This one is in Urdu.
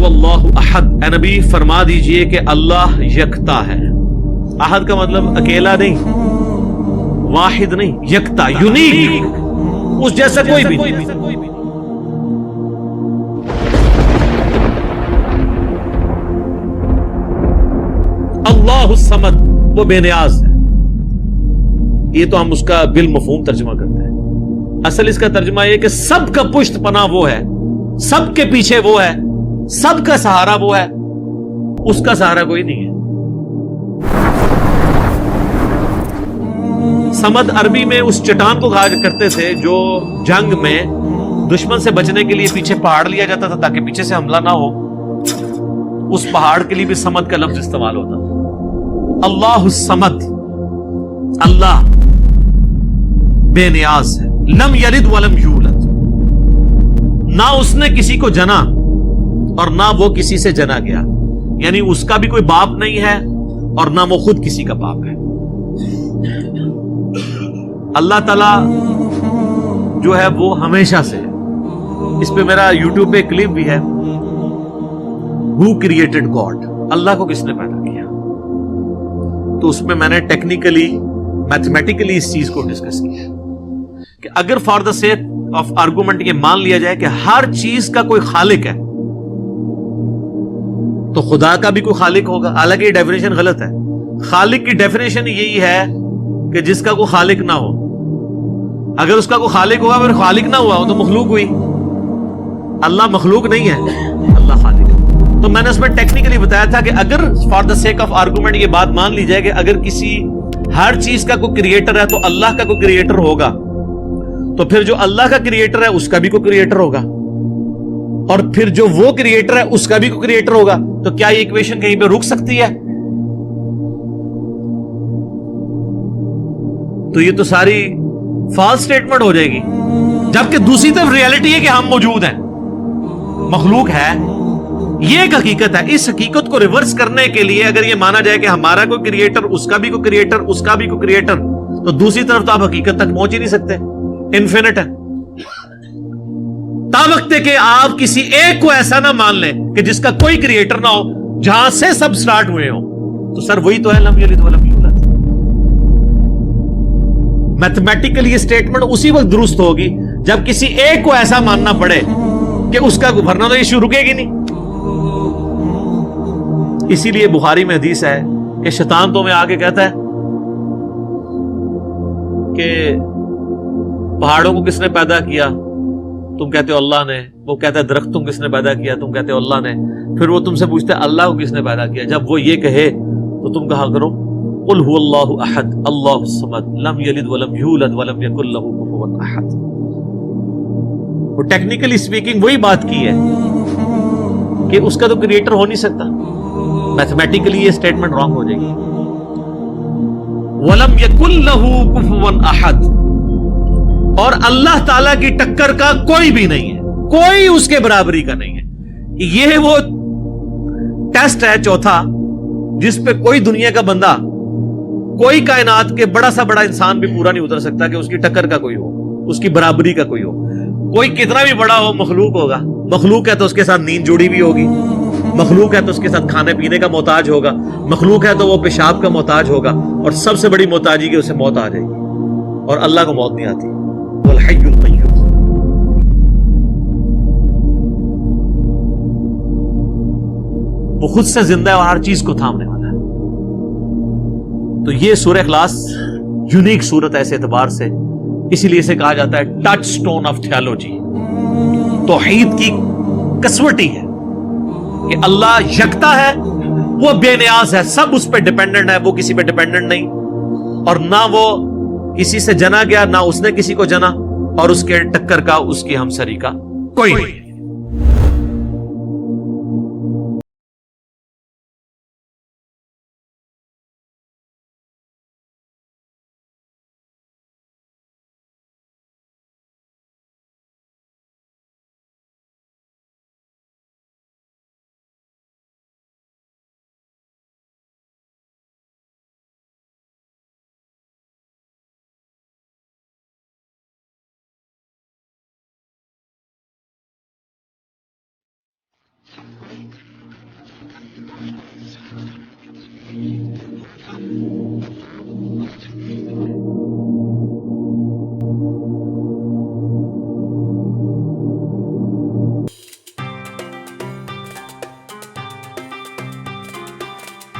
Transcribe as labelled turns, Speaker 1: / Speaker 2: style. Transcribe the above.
Speaker 1: هو اللہ احد، اے نبی فرما دیجئے کہ اللہ یکتا ہے۔ احد کا مطلب اکیلا نہیں، واحد نہیں، یکتا، یونیک، اس جیسا کوئی بھی نہیں۔ اللہ الصمد، وہ بے نیاز ہے۔ یہ تو ہم اس کا بالمفہوم ترجمہ کرتے ہیں، اصل اس کا ترجمہ یہ کہ سب کا پشت پناہ وہ ہے، سب کے پیچھے وہ ہے، سب کا سہارا وہ ہے، اس کا سہارا کوئی نہیں ہے۔ سمد عربی میں اس چٹان کو کہا کرتے تھے جو جنگ میں دشمن سے بچنے کے لیے پیچھے پہاڑ لیا جاتا تھا تاکہ پیچھے سے حملہ نہ ہو، اس پہاڑ کے لیے بھی سمد کا لفظ استعمال ہوتا تھا۔ اللہ الصمد، اللہ بے نیاز ہے۔ لم یلد ولم یولد، نہ اس نے کسی کو جنا اور نہ وہ کسی سے جنا گیا، یعنی اس کا بھی کوئی باپ نہیں ہے اور نہ وہ خود کسی کا باپ ہے۔ اللہ تعالی جو ہے وہ ہمیشہ سے، اس پہ میرا یوٹیوب پہ کلپ بھی ہے، Who created God، اللہ کو کس نے پیدا کیا، تو اس میں نے ٹیکنیکلی میتھمیٹیکلی اس چیز کو ڈسکس کیا کہ اگر for the sake of argument یہ مان لیا جائے کہ ہر چیز کا کوئی خالق ہے تو خدا کا بھی کوئی خالق ہوگا، حالانکہ یہ ڈیفینیشن غلط ہے۔ خالق کی ڈیفینیشن یہی ہے کہ جس کا کوئی خالق نہ ہو، اگر اس کا کوئی خالق ہوا پھر خالق نہ ہوا ہو تو مخلوق ہوئی۔ اللہ مخلوق نہیں ہے، اللہ خالق ہے۔ تو میں نے اس میں ٹیکنیکلی بتایا تھا کہ اگر for the sake of argument یہ بات مان لی جائے کہ اگر کسی ہر چیز کا کوئی کریٹر ہے تو اللہ کا کوئی کریٹر ہوگا، تو پھر جو اللہ کا کریٹر ہے اس کا بھی کوئی کریٹر ہوگا، اور پھر جو وہ کریٹر ہے اس کا بھی کوئی کریٹر ہوگا، تو کیا یہ ایکویشن کہیں پہ رک سکتی ہے؟ تو یہ تو ساری فالس سٹیٹمنٹ ہو جائے گی، جبکہ دوسری طرف ریالٹی ہے کہ ہم موجود ہیں، مخلوق ہے، یہ ایک حقیقت ہے۔ اس حقیقت کو ریورس کرنے کے لیے اگر یہ مانا جائے کہ ہمارا کوئی کریٹر، اس کا بھی کوئی کریٹر، اس کا بھی کوئی کریٹر، تو دوسری طرف تو آپ حقیقت تک پہنچ ہی نہیں سکتے، انفینٹ ہے۔ تا وقت کہ آپ کسی ایک کو ایسا نہ مان لیں کہ جس کا کوئی کریٹر نہ ہو، جہاں سے سب سٹارٹ ہوئے ہوں، تو سر وہی تو ہے لم یلد ولم یولد۔ میتھمیٹیکلی یہ سٹیٹمنٹ اسی وقت درست ہوگی جب کسی ایک کو ایسا ماننا پڑے کہ اس کا ورنہ تو ایشو رکے گی نہیں۔ اسی لیے بخاری میں حدیث ہے کہ شیطان تو میں آ کے کہتا ہے کہ پہاڑوں کو کس نے پیدا کیا، تم کہتے ہو اللہ نے، وہ کہتا ہے درخت تم کس نے پیدا کیا، تم کہتے ہو اللہ نے، پھر وہ تم سے پوچھتے ہیں اللہ کو کس نے پیدا کیا، جب وہ یہ کہے تو تم کہا کرو قل هو اللہ احد اللہ الصمد لم یلد ولم یولد ولم یکن له کفوا احد۔ وہ ٹیکنیکلی اسپیکنگ وہی بات کی ہے کہ اس کا تو کریٹر ہو نہیں سکتا، میتھمیٹیکلی یہ سٹیٹمنٹ رانگ ہو جائے گی۔ ولم یکن له کفوا احد، اور اللہ تعالی کی ٹکر کا کوئی بھی نہیں ہے، کوئی اس کے برابری کا نہیں ہے۔ یہ وہ ٹیسٹ ہے چوتھا جس پہ کوئی دنیا کا بندہ، کوئی کائنات کے بڑا سا بڑا انسان بھی پورا نہیں اتر سکتا کہ اس کی ٹکر کا کوئی ہو، اس کی برابری کا کوئی ہو۔ کوئی کتنا بھی بڑا ہو مخلوق ہوگا، مخلوق ہے تو اس کے ساتھ نیند جڑی بھی ہوگی، مخلوق ہے تو اس کے ساتھ کھانے پینے کا محتاج ہوگا، مخلوق ہے تو وہ پیشاب کا محتاج ہوگا، اور سب سے بڑی محتاجی کہ اسے موت آ جائے گی، اور اللہ کو موت نہیں آتی۔ والحی القیوم، وہ خود سے زندہ ہے اور ہر چیز کو تھامنے والا ہے۔ تو یہ سورہ اخلاص یونیک سورت ہے اس اعتبار سے، اسی لیے اسے کہا جاتا ہے ٹچ سٹون آف تھیالوجی، توحید کی کسوٹی ہے کہ اللہ یکتا ہے، وہ بے نیاز ہے، سب اس پہ ڈیپینڈنٹ ہے، وہ کسی پہ ڈیپینڈنٹ نہیں، اور نہ وہ کسی سے جنا گیا، نہ اس نے کسی کو جنا، اور اس کے ٹکر کا، اس کی ہمسری کا کوئی نہیں۔